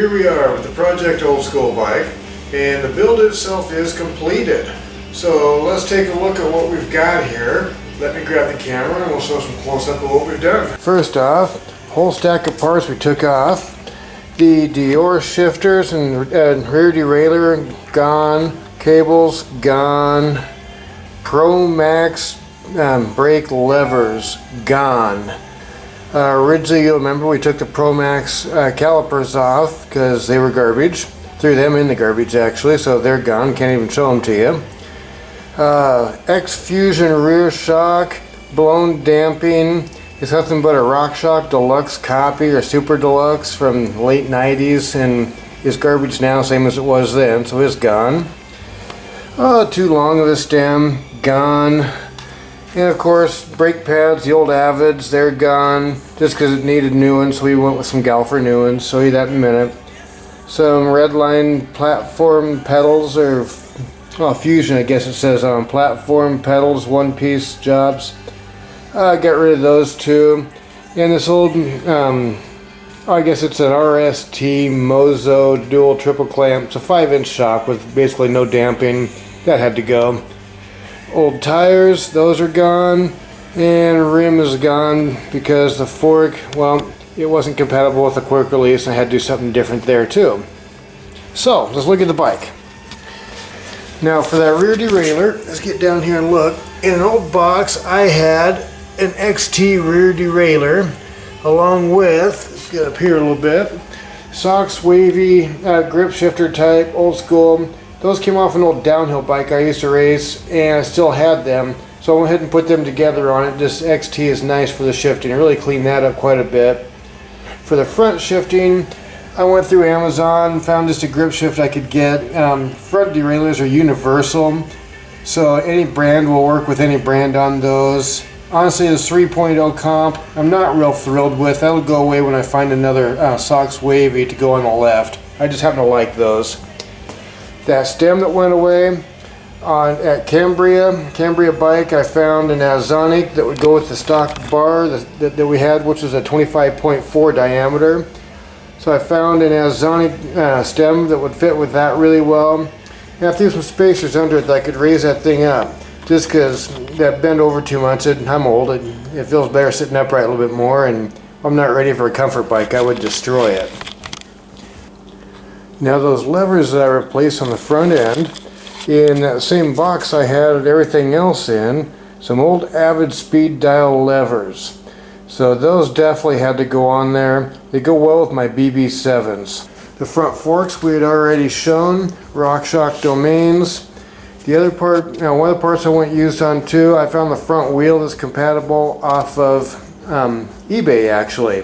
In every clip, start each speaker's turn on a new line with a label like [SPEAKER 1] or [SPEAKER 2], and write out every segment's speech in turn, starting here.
[SPEAKER 1] Here we are with the Project Old School bike, and the build itself is completed. So let's take a look at what we've got here. Let me grab the camera and we'll show some close-up of what we've done. First off, whole stack of parts we took off. The Dior shifters and rear derailleur gone, cables gone, Pro Max brake levers gone. Originally, you'll remember we took the Pro Max calipers off because they were garbage. Threw them in the garbage actually, so they're gone. Can't even show them to you. X-Fusion rear shock, blown damping. It's nothing but a RockShox Deluxe copy or Super Deluxe from the late 90s and is garbage now, same as it was then, so it's gone. Too long of a stem, gone. And of course, brake pads, the old Avids, they're gone just because it needed new ones, so we went with some Galfer new ones. Show you that in a minute. Some Redline platform pedals, or Fusion, I guess it says on platform pedals, one-piece jobs. Got rid of those too. And this old, I guess it's an RST Mozo dual triple clamp. It's a 5-inch shock with basically no damping. That had to go. Old tires, those are gone. And rim is gone because the fork, well, it wasn't compatible with the quick release and I had to do something different there too. So, let's look at the bike. Now for that rear derailleur, let's get down here and look. In an old box I had an XT rear derailleur along with, let's get up here a little bit, Sox Wavy grip shifter type, old school. Those came off an old downhill bike I used to race and I still had them. So I went ahead and put them together on it. This XT is nice for the shifting. I really cleaned that up quite a bit. For the front shifting, I went through Amazon, found just a grip shift I could get. Front derailleurs are universal, so any brand will work with any brand on those. Honestly, this 3.0 comp, I'm not real thrilled with. That'll go away when I find another Sox Wavy to go on the left. I just happen to like those. That stem that went away, at Cambria bike, I found an Azonic that would go with the stock bar that we had, which was a 25.4 diameter. So I found an Azonic stem that would fit with that really well. And I threw some spacers under it that I could raise that thing up. Just because that bent over too much, I'm old, it feels better sitting upright a little bit more, and I'm not ready for a comfort bike, I would destroy it. Now those levers that I replaced on the front end, in that same box I had everything else in, some old Avid speed dial levers. So those definitely had to go on there. They go well with my BB7s. The front forks we had already shown, RockShox Domains. The other part, one of the parts I went used on too, I found the front wheel that's compatible off of eBay actually.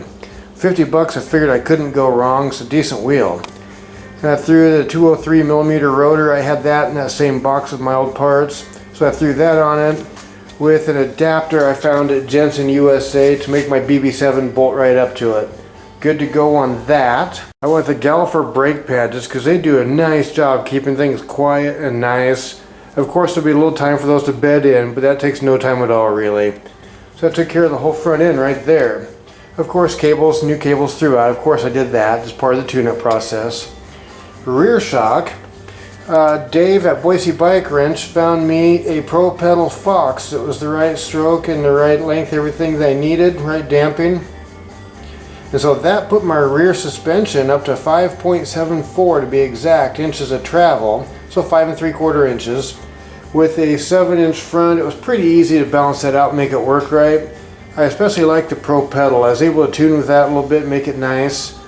[SPEAKER 1] 50 bucks, I figured I couldn't go wrong. It's a decent wheel. And I threw the 203mm rotor. I had that in that same box with my old parts. So I threw that on it with an adapter I found at Jensen USA to make my BB7 bolt right up to it. Good to go on that. I went with the Galfer brake pad just because they do a nice job keeping things quiet and nice. Of course there'll be a little time for those to bed in, but that takes no time at all really. So I took care of the whole front end right there. Of course cables, new cables throughout. Of course I did that as part of the tune-up process. Rear shock. Dave at Boise Bike Wrench found me a Pro Pedal Fox that was the right stroke and the right length, everything that I needed, right damping. And so that put my rear suspension up to 5.74 to be exact inches of travel, so 5 3/4 inches. With a 7-inch front, it was pretty easy to balance that out and make it work right. I especially like the Pro Pedal. I was able to tune with that a little bit, make it nice.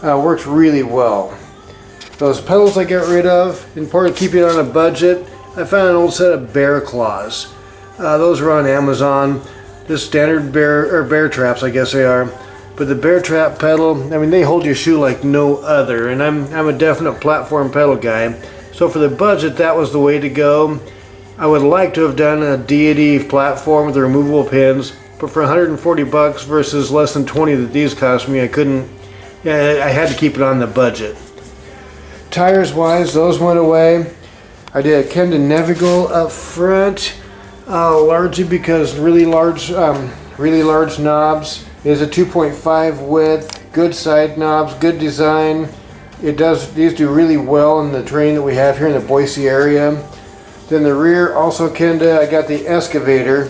[SPEAKER 1] Works really well. Those pedals I get rid of, in part of keeping it on a budget, I found an old set of bear claws. Those are on Amazon. Just standard bear traps, I guess they are. But the bear trap pedal, I mean, they hold your shoe like no other, and I'm a definite platform pedal guy. So for the budget, that was the way to go. I would like to have done a Deity platform with the removable pins, but for 140 bucks versus less than 20 that these cost me, I had to keep it on the budget. Tires wise, those went away. I did a Kenda Navigal up front, largely because really large knobs. It is a 2.5 width, good side knobs, good design. These do really well in the terrain that we have here in the Boise area. Then the rear, also Kenda, I got the Excavator.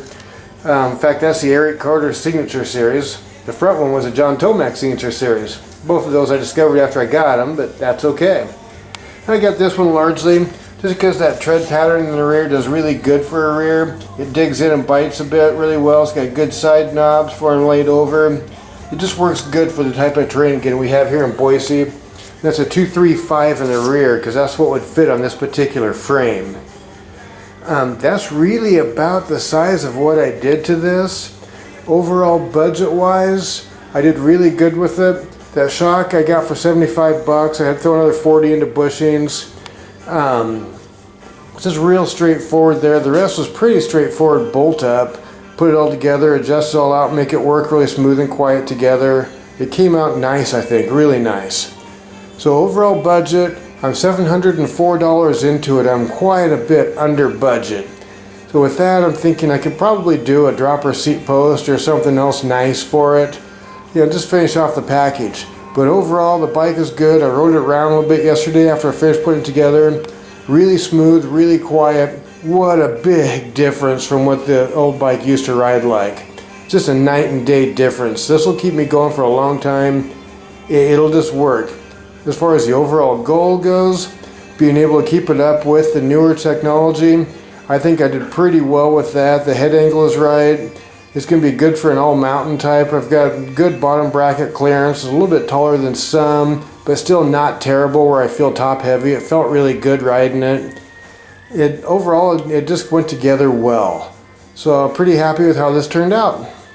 [SPEAKER 1] In fact, that's the Eric Carter Signature Series. The front one was a John Tomac Signature Series. Both of those I discovered after I got them, but that's okay. I got this one largely just because that tread pattern in the rear does really good for a rear. It digs in and bites a bit really well. It's got good side knobs for them laid over. It just works good for the type of terrain again we have here in Boise. That's a 235 in the rear because that's what would fit on this particular frame. That's really about the size of what I did to this. Overall budget wise, I did really good with it. That shock I got for 75 bucks. I had to throw another 40 into bushings. It's just real straightforward there. The rest was pretty straightforward. Bolt up, put it all together, adjust it all out, make it work really smooth and quiet together. It came out nice, I think, really nice. So overall budget, I'm $704 into it. I'm quite a bit under budget. So with that, I'm thinking I could probably do a dropper seat post or something else nice for it. You know, just finish off the package. But overall, the bike is good. I rode it around a little bit yesterday after I finished putting it together. Really smooth, really quiet. What a big difference from what the old bike used to ride like. Just a night and day difference. This will keep me going for a long time. It'll just work. As far as the overall goal goes, being able to keep it up with the newer technology, I think I did pretty well with that. The head angle is right. It's going to be good for an all-mountain type. I've got good bottom bracket clearance. It's a little bit taller than some, but still not terrible where I feel top heavy. It felt really good riding it. Overall, it just went together well. So I'm pretty happy with how this turned out.